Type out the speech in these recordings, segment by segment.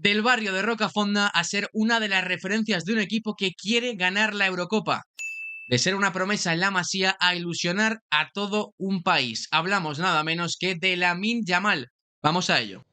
Del barrio de Rocafonda a ser una de las referencias de un equipo que quiere ganar la Eurocopa. De ser una promesa en la Masía a ilusionar a todo un país. Hablamos nada menos que de Lamine Yamal. Vamos a ello.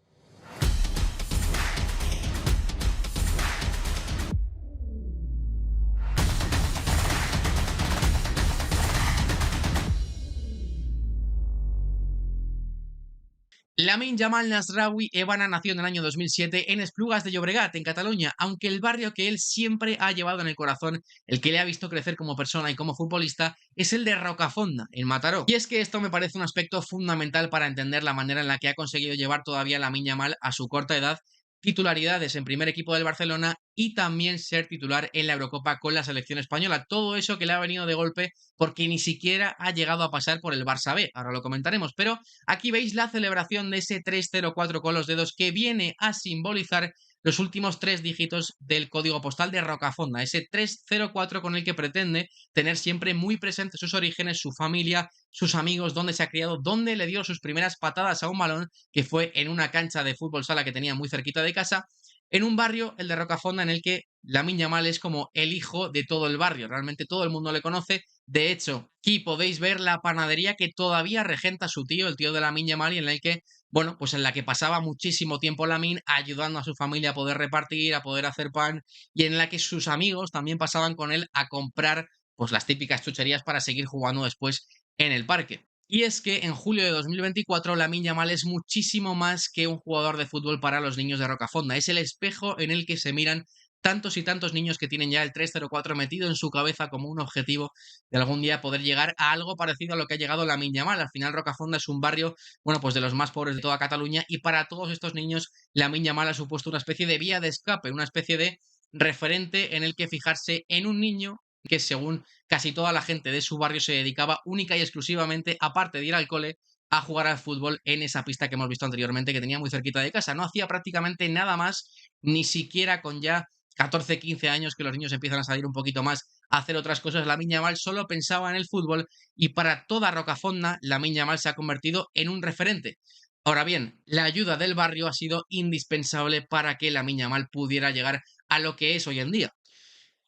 Lamine Yamal Nasraoui Evana nació en el año 2007 en Esplugas de Llobregat, en Cataluña, aunque el barrio que él siempre ha llevado en el corazón, el que le ha visto crecer como persona y como futbolista, es el de Rocafonda, en Mataró. Y es que esto me parece un aspecto fundamental para entender la manera en la que ha conseguido llevar todavía Lamine Yamal a su corta edad titularidades en primer equipo del Barcelona y también ser titular en la Eurocopa con la selección española. Todo eso que le ha venido de golpe porque ni siquiera ha llegado a pasar por el Barça B. Ahora lo comentaremos, pero aquí veis la celebración de ese 304 con los dedos que viene a simbolizar los últimos 3 dígitos del código postal de Rocafonda, ese 304 con el que pretende tener siempre muy presentes sus orígenes, su familia, sus amigos, dónde se ha criado, dónde le dio sus primeras patadas a un balón, que fue en una cancha de fútbol sala que tenía muy cerquita de casa, en un barrio, el de Rocafonda, en el que Lamine Yamal es como el hijo de todo el barrio. Realmente todo el mundo le conoce. De hecho, aquí podéis ver la panadería que todavía regenta su tío, el tío de Lamine Yamal, y en el que, bueno, pues en la que pasaba muchísimo tiempo Lamine ayudando a su familia a poder repartir, a poder hacer pan, y en la que sus amigos también pasaban con él a comprar, pues las típicas chucherías para seguir jugando después en el parque. Y es que en julio de 2024 Lamine Yamal es muchísimo más que un jugador de fútbol para los niños de Rocafonda. Es el espejo en el que se miran tantos y tantos niños que tienen ya el 304 metido en su cabeza como un objetivo de algún día poder llegar a algo parecido a lo que ha llegado Lamine Yamal. Al final Rocafonda es un barrio, bueno, pues de los más pobres de toda Cataluña, y para todos estos niños Lamine Yamal ha supuesto una especie de vía de escape, una especie de referente en el que fijarse en un niño que, según casi toda la gente de su barrio, se dedicaba única y exclusivamente, aparte de ir al cole, a jugar al fútbol en esa pista que hemos visto anteriormente, que tenía muy cerquita de casa. No hacía prácticamente nada más, ni siquiera con ya 14, 15 años, que los niños empiezan a salir un poquito más a hacer otras cosas. Lamine Yamal solo pensaba en el fútbol, y para toda Rocafonda Lamine Yamal se ha convertido en un referente. Ahora bien, la ayuda del barrio ha sido indispensable para que Lamine Yamal pudiera llegar a lo que es hoy en día.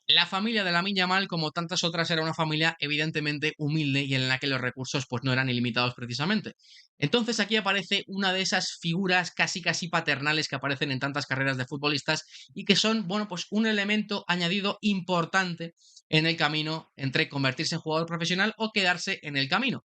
La familia de Lamine Yamal, como tantas otras, era una familia evidentemente humilde y en la que los recursos pues no eran ilimitados precisamente. Entonces aquí aparece una de esas figuras casi casi paternales que aparecen en tantas carreras de futbolistas y que son, bueno, pues un elemento añadido importante en el camino entre convertirse en jugador profesional o quedarse en el camino.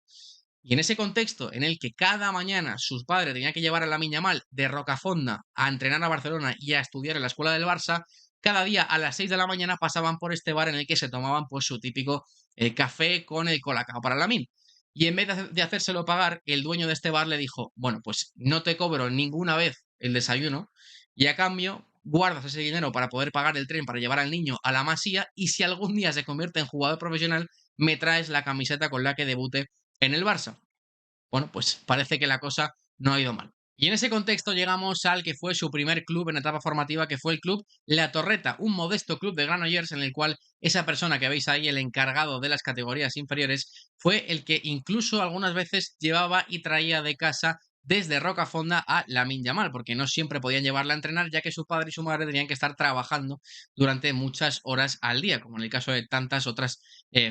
Y en ese contexto en el que cada mañana sus padres tenían que llevar a Lamine Yamal de Rocafonda a entrenar a Barcelona y a estudiar en la escuela del Barça, cada día a las 6 de la mañana pasaban por este bar en el que se tomaban pues su típico café con el colacao para Lamine. Y en vez de hacérselo pagar, el dueño de este bar le dijo, bueno, pues no te cobro ninguna vez el desayuno y a cambio guardas ese dinero para poder pagar el tren para llevar al niño a la Masía, y si algún día se convierte en jugador profesional, me traes la camiseta con la que debute en el Barça. Bueno, pues parece que la cosa no ha ido mal. Y en ese contexto llegamos al que fue su primer club en etapa formativa, que fue el club La Torreta, un modesto club de Granollers en el cual esa persona que veis ahí, el encargado de las categorías inferiores, fue el que incluso algunas veces llevaba y traía de casa desde Rocafonda a Lamine Yamal, porque no siempre podían llevarla a entrenar, ya que su padre y su madre tenían que estar trabajando durante muchas horas al día, como en el caso de tantas otras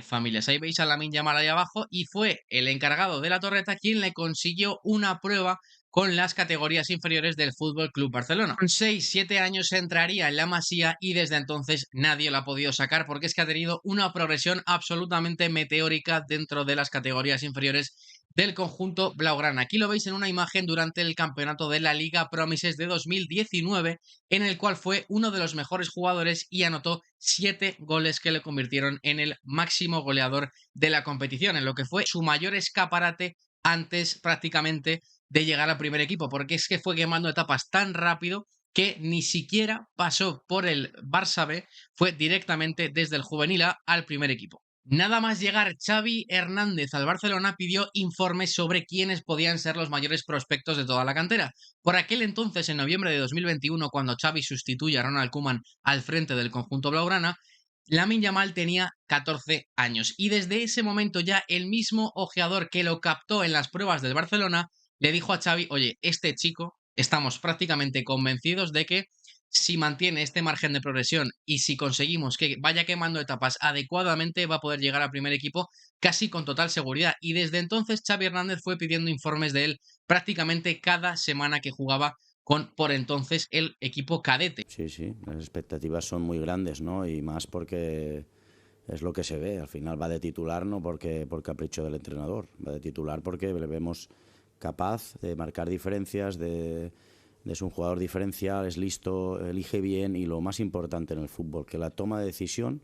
familias. Ahí veis a Lamine Yamal ahí abajo, y fue el encargado de La Torreta quien le consiguió una prueba con las categorías inferiores del Fútbol Club Barcelona. Con 6-7 años entraría en la Masía y desde entonces nadie lo ha podido sacar, porque es que ha tenido una progresión absolutamente meteórica dentro de las categorías inferiores del conjunto blaugrana. Aquí lo veis en una imagen durante el campeonato de la Liga Promises de 2019, en el cual fue uno de los mejores jugadores y anotó 7 goles que le convirtieron en el máximo goleador de la competición, en lo que fue su mayor escaparate antes prácticamente de llegar al primer equipo, porque es que fue quemando etapas tan rápido que ni siquiera pasó por el Barça B, fue directamente desde el juvenil A al primer equipo. Nada más llegar Xavi Hernández al Barcelona pidió informes sobre quiénes podían ser los mayores prospectos de toda la cantera. Por aquel entonces, en noviembre de 2021, cuando Xavi sustituye a Ronald Koeman al frente del conjunto blaugrana, Lamine Yamal tenía 14 años y desde ese momento ya el mismo ojeador que lo captó en las pruebas del Barcelona le dijo a Xavi, oye, este chico estamos prácticamente convencidos de que si mantiene este margen de progresión y si conseguimos que vaya quemando etapas adecuadamente, va a poder llegar al primer equipo casi con total seguridad. Y desde entonces Xavi Hernández fue pidiendo informes de él prácticamente cada semana que jugaba con, por entonces, el equipo cadete. Sí, sí, las expectativas son muy grandes, ¿no? Y más porque es lo que se ve. Al final va de titular no porque por capricho del entrenador, va de titular porque le vemos capaz de marcar diferencias, de es un jugador diferencial, es listo, elige bien y lo más importante en el fútbol, que la toma de decisión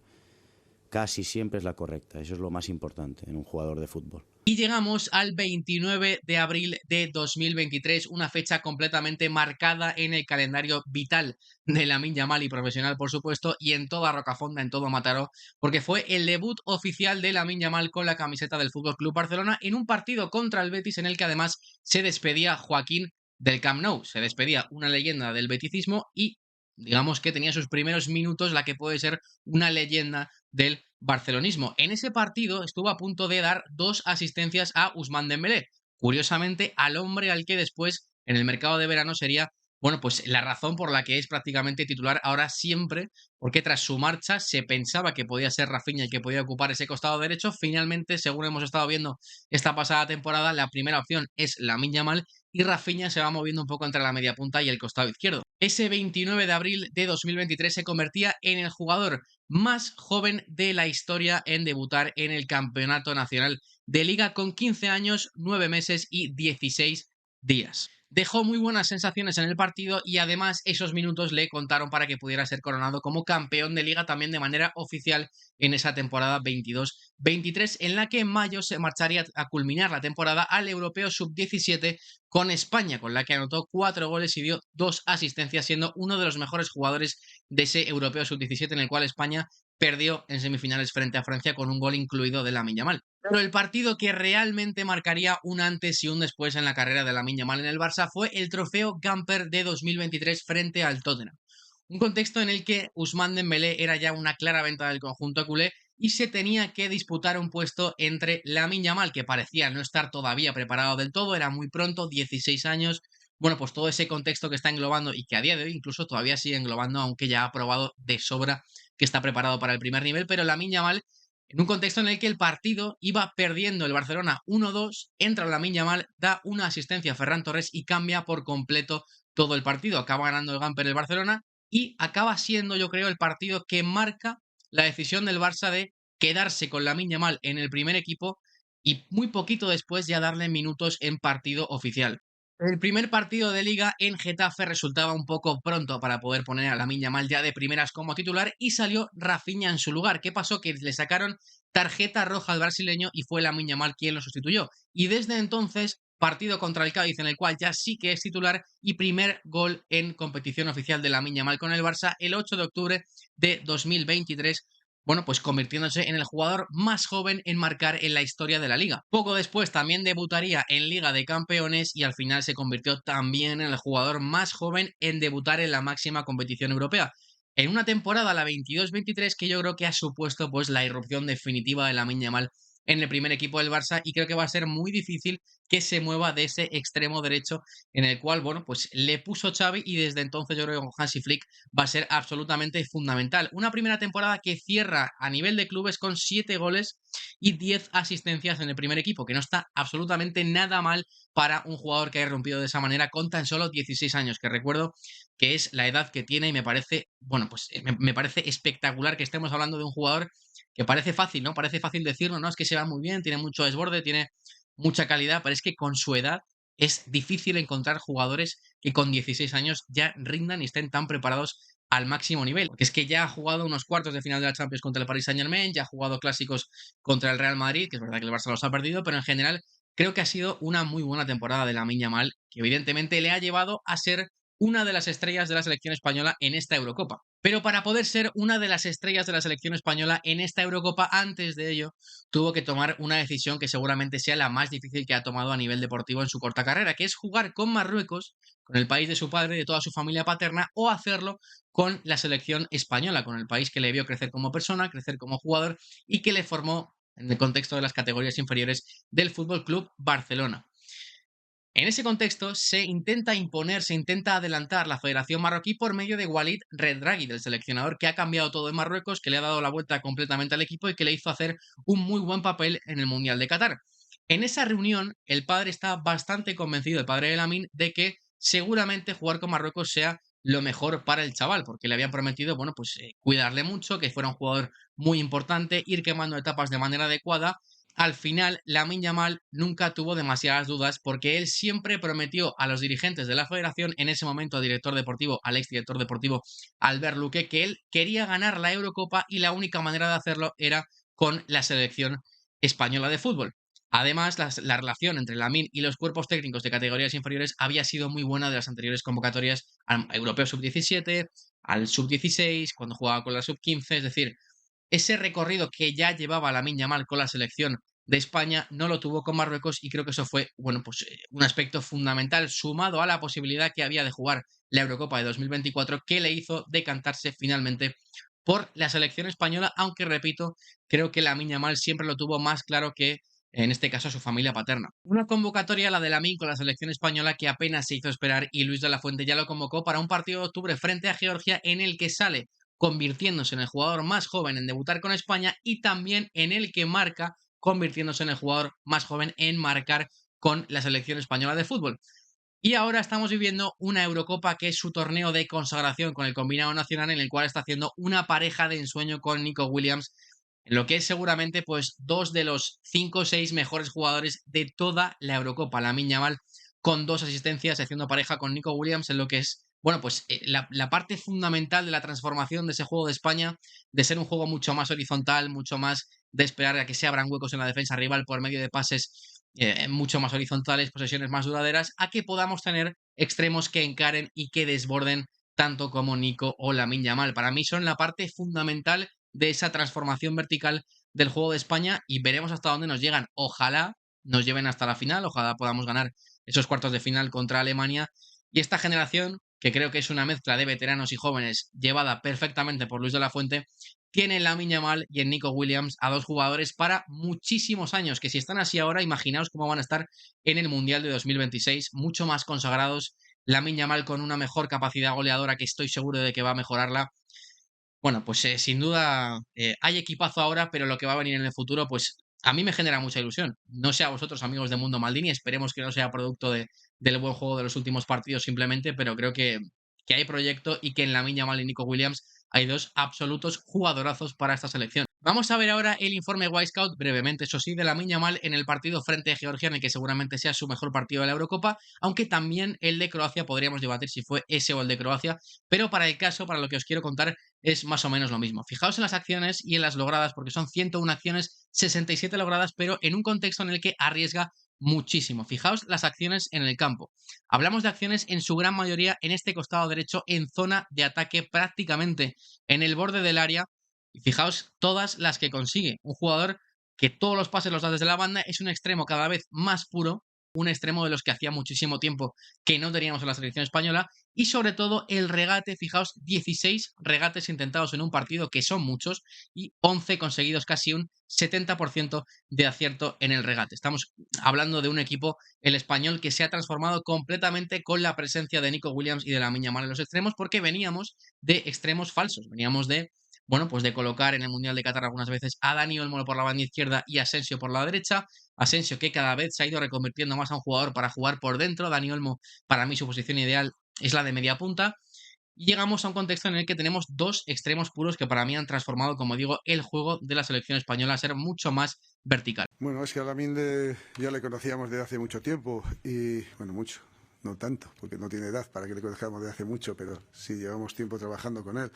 casi siempre es la correcta. Eso es lo más importante en un jugador de fútbol. Y llegamos al 29 de abril de 2023, una fecha completamente marcada en el calendario vital de Lamine Yamal y profesional, por supuesto, y en toda Rocafonda, en todo Mataró, porque fue el debut oficial de Lamine Yamal con la camiseta del Fútbol Club Barcelona en un partido contra el Betis en el que además se despedía Joaquín del Camp Nou, se despedía una leyenda del beticismo y digamos que tenía sus primeros minutos la que puede ser una leyenda del barcelonismo. En ese partido estuvo a punto de dar 2 asistencias a Ousmane Dembélé. Curiosamente, al hombre al que después, en el mercado de verano, sería, bueno, pues la razón por la que es prácticamente titular ahora siempre, porque tras su marcha se pensaba que podía ser Rafinha el que podía ocupar ese costado derecho. Finalmente, según hemos estado viendo esta pasada temporada, la primera opción es Lamine Yamal y Rafinha se va moviendo un poco entre la media punta y el costado izquierdo. Ese 29 de abril de 2023 se convertía en el jugador más joven de la historia en debutar en el Campeonato Nacional de Liga con 15 años, 9 meses y 16 días. Dejó muy buenas sensaciones en el partido y además esos minutos le contaron para que pudiera ser coronado como campeón de liga también de manera oficial en esa temporada 22-23 en la que en mayo se marcharía a culminar la temporada al Europeo Sub-17 con España, con la que anotó 4 goles y dio 2 asistencias, siendo uno de los mejores jugadores de ese Europeo Sub-17 en el cual España perdió en semifinales frente a Francia con un gol incluido de Lamine Yamal. Pero el partido que realmente marcaría un antes y un después en la carrera de Lamine Yamal en el Barça fue el trofeo Gamper de 2023 frente al Tottenham. Un contexto en el que Ousmane Dembélé era ya una clara venta del conjunto culé y se tenía que disputar un puesto entre Lamine Yamal, que parecía no estar todavía preparado del todo, era muy pronto, 16 años, bueno, pues todo ese contexto que está englobando y que a día de hoy incluso todavía sigue englobando, aunque ya ha probado de sobra que está preparado para el primer nivel, pero Lamine Yamal, en un contexto en el que el partido iba perdiendo el Barcelona 1-2, entra Lamine Yamal, da una asistencia a Ferran Torres y cambia por completo todo el partido. Acaba ganando el Gamper el Barcelona y acaba siendo, yo creo, el partido que marca la decisión del Barça de quedarse con Lamine Yamal en el primer equipo y muy poquito después ya darle minutos en partido oficial. El primer partido de liga en Getafe resultaba un poco pronto para poder poner a Lamine Yamal ya de primeras como titular y salió Rafinha en su lugar. ¿Qué pasó? Que le sacaron tarjeta roja al brasileño y fue Lamine Yamal quien lo sustituyó. Y desde entonces, partido contra el Cádiz en el cual ya sí que es titular y primer gol en competición oficial de Lamine Yamal con el Barça el 8 de octubre de 2023, bueno, pues convirtiéndose en el jugador más joven en marcar en la historia de la liga. Poco después también debutaría en Liga de Campeones y al final se convirtió también en el jugador más joven en debutar en la máxima competición europea. En una temporada, la 22-23, que yo creo que ha supuesto pues la irrupción definitiva de Lamine Yamal en el primer equipo del Barça y creo que va a ser muy difícil que se mueva de ese extremo derecho en el cual, bueno, pues le puso Xavi y desde entonces yo creo que con Hansi Flick va a ser absolutamente fundamental. Una primera temporada que cierra a nivel de clubes con 7 goles y 10 asistencias en el primer equipo, que no está absolutamente nada mal para un jugador que haya rompido de esa manera con tan solo 16 años, que recuerdo que es la edad que tiene y me parece, bueno, pues me parece espectacular que estemos hablando de un jugador que parece fácil, ¿no? Parece fácil decirlo, ¿no? Es que se va muy bien, tiene mucho desborde, tiene mucha calidad, pero es que con su edad es difícil encontrar jugadores que con 16 años ya rindan y estén tan preparados al máximo nivel. Porque es que ya ha jugado unos cuartos de final de la Champions contra el Paris Saint-Germain, ya ha jugado clásicos contra el Real Madrid, que es verdad que el Barça los ha perdido, pero en general creo que ha sido una muy buena temporada de Lamine Yamal, que evidentemente le ha llevado a ser una de las estrellas de la selección española en esta Eurocopa. Pero para poder ser una de las estrellas de la selección española en esta Eurocopa, antes de ello, tuvo que tomar una decisión que seguramente sea la más difícil que ha tomado a nivel deportivo en su corta carrera, que es jugar con Marruecos, con el país de su padre y de toda su familia paterna, o hacerlo con la selección española, con el país que le vio crecer como persona, crecer como jugador y que le formó en el contexto de las categorías inferiores del Fútbol Club Barcelona. En ese contexto, se intenta imponer, se intenta adelantar la Federación Marroquí por medio de Walid Regragui, del seleccionador que ha cambiado todo en Marruecos, que le ha dado la vuelta completamente al equipo y que le hizo hacer un muy buen papel en el Mundial de Qatar. En esa reunión, el padre está bastante convencido, el padre de Lamine, de que seguramente jugar con Marruecos sea lo mejor para el chaval, porque le habían prometido, bueno, pues cuidarle mucho, que fuera un jugador muy importante, ir quemando etapas de manera adecuada. Al final, Lamine Yamal nunca tuvo demasiadas dudas porque él siempre prometió a los dirigentes de la federación, en ese momento director deportivo, al ex director deportivo Albert Luque, que él quería ganar la Eurocopa y la única manera de hacerlo era con la selección española de fútbol. Además, la relación entre Lamine y los cuerpos técnicos de categorías inferiores había sido muy buena de las anteriores convocatorias al Europeo Sub-17, al Sub-16, cuando jugaba con la Sub-15, es decir, ese recorrido que ya llevaba Lamine Yamal con la selección de España no lo tuvo con Marruecos y creo que eso fue, bueno, pues un aspecto fundamental sumado a la posibilidad que había de jugar la Eurocopa de 2024 que le hizo decantarse finalmente por la selección española, aunque repito, creo que Lamine Yamal siempre lo tuvo más claro que en este caso su familia paterna. Una convocatoria, la de Lamine con la selección española, que apenas se hizo esperar y Luis de la Fuente ya lo convocó para un partido de octubre frente a Georgia en el que sale convirtiéndose en el jugador más joven en debutar con España y también en el que marca, convirtiéndose en el jugador más joven en marcar con la selección española de fútbol. Y ahora estamos viviendo una Eurocopa que es su torneo de consagración con el combinado nacional, en el cual está haciendo una pareja de ensueño con Nico Williams, en lo que es seguramente pues dos de los 5 o 6 mejores jugadores de toda la Eurocopa. Lamine Yamal con 2 asistencias haciendo pareja con Nico Williams en lo que es, bueno, pues la parte fundamental de la transformación de ese juego de España, de ser un juego mucho más horizontal, mucho más de esperar a que se abran huecos en la defensa rival por medio de pases mucho más horizontales, posesiones más duraderas, a que podamos tener extremos que encaren y que desborden tanto como Nico o Lamine Yamal. Para mí son la parte fundamental de esa transformación vertical del juego de España y veremos hasta dónde nos llegan. Ojalá nos lleven hasta la final, ojalá podamos ganar esos cuartos de final contra Alemania. Y esta generación, que creo que es una mezcla de veteranos y jóvenes llevada perfectamente por Luis de la Fuente, tiene en Lamine Yamal y en Nico Williams a dos jugadores para muchísimos años, que si están así ahora, imaginaos cómo van a estar en el Mundial de 2026, mucho más consagrados. Lamine Yamal con una mejor capacidad goleadora que estoy seguro de que va a mejorarla. Bueno, pues sin duda hay equipazo ahora, pero lo que va a venir en el futuro, pues a mí me genera mucha ilusión. No sé a vosotros, amigos de Mundo Maldini, esperemos que no sea producto del buen juego de los últimos partidos simplemente, pero creo que hay proyecto y que en Lamine Yamal y Nico Williams hay dos absolutos jugadorazos para esta selección. Vamos a ver ahora el informe Wisecout, brevemente, eso sí, de Lamine Yamal en el partido frente a Georgia, en el que seguramente sea su mejor partido de la Eurocopa, aunque también el de Croacia podríamos debatir si fue ese o el de Croacia, pero para el caso, para lo que os quiero contar, es más o menos lo mismo. Fijaos en las acciones y en las logradas, porque son 101 acciones, 67 logradas, pero en un contexto en el que arriesga muchísimo. Fijaos las acciones en el campo. Hablamos de acciones en su gran mayoría en este costado derecho, en zona de ataque, prácticamente en el borde del área. Y fijaos todas las que consigue. Un jugador que todos los pases los da desde la banda, es un extremo cada vez más puro, un extremo de los que hacía muchísimo tiempo que no teníamos en la selección española, y sobre todo el regate, fijaos, 16 regates intentados en un partido, que son muchos, y 11 conseguidos, casi un 70% de acierto en el regate. Estamos hablando de un equipo, el español, que se ha transformado completamente con la presencia de Nico Williams y de Lamine Yamal en los extremos, porque veníamos de extremos falsos, veníamos de, bueno, pues de colocar en el Mundial de Qatar algunas veces a Dani Olmo por la banda izquierda y a Asensio por la derecha. Asensio, que cada vez se ha ido reconvirtiendo más a un jugador para jugar por dentro. Dani Olmo, para mí su posición ideal es la de media punta. Y llegamos a un contexto en el que tenemos dos extremos puros que para mí han transformado, como digo, el juego de la selección española a ser mucho más vertical. Bueno, es que a Lamine ya le conocíamos desde hace mucho tiempo y, bueno, mucho, no tanto, porque no tiene edad para que le conozcamos desde hace mucho, pero sí llevamos tiempo trabajando con él.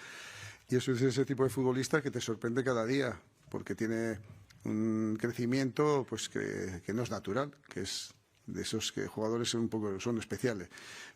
Y eso es ese tipo de futbolista que te sorprende cada día, porque tiene un crecimiento pues que no es natural, que es de esos que jugadores son especiales.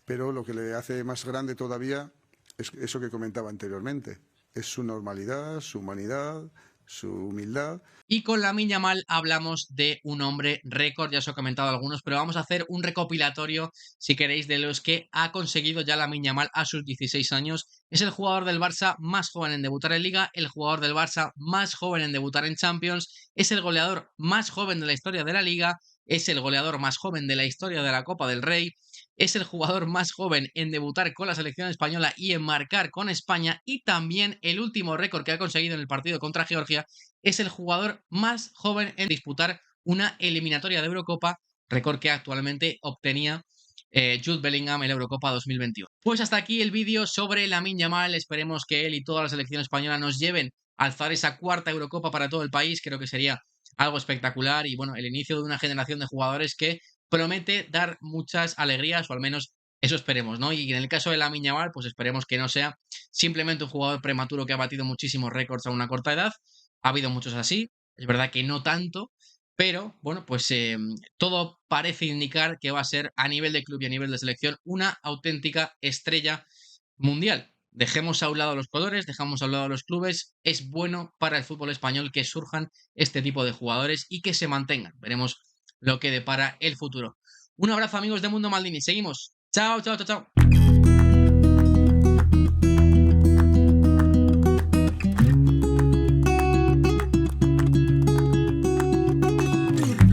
Pero lo que le hace más grande todavía es eso que comentaba anteriormente. Es su normalidad, su humanidad, su humildad. Y con Lamine Yamal hablamos de un hombre récord, ya os he comentado algunos, pero vamos a hacer un recopilatorio, si queréis, de los que ha conseguido ya Lamine Yamal a sus 16 años. Es el jugador del Barça más joven en debutar en Liga, el jugador del Barça más joven en debutar en Champions, es el goleador más joven de la historia de la Liga, es el goleador más joven de la historia de la Copa del Rey, es el jugador más joven en debutar con la selección española y en marcar con España, y también el último récord que ha conseguido en el partido contra Georgia, es el jugador más joven en disputar una eliminatoria de Eurocopa, récord que actualmente obtenía Jude Bellingham en la Eurocopa 2021. Pues hasta aquí el vídeo sobre Lamine Yamal. Esperemos que él y toda la selección española nos lleven a alzar esa cuarta Eurocopa para todo el país. Creo que sería algo espectacular y bueno, el inicio de una generación de jugadores que promete dar muchas alegrías, o al menos eso esperemos, ¿no? Y en el caso de Lamine Yamal, pues esperemos que no sea simplemente un jugador prematuro que ha batido muchísimos récords a una corta edad. Ha habido muchos así, es verdad que no tanto, pero bueno, pues todo parece indicar que va a ser, a nivel de club y a nivel de selección, una auténtica estrella mundial. Dejemos a un lado los colores, dejamos a un lado los clubes. Es bueno para el fútbol español que surjan este tipo de jugadores y que se mantengan. Veremos lo que depara el futuro. Un abrazo, amigos de Mundo Maldini. Seguimos. Chao, chao, chao, chao.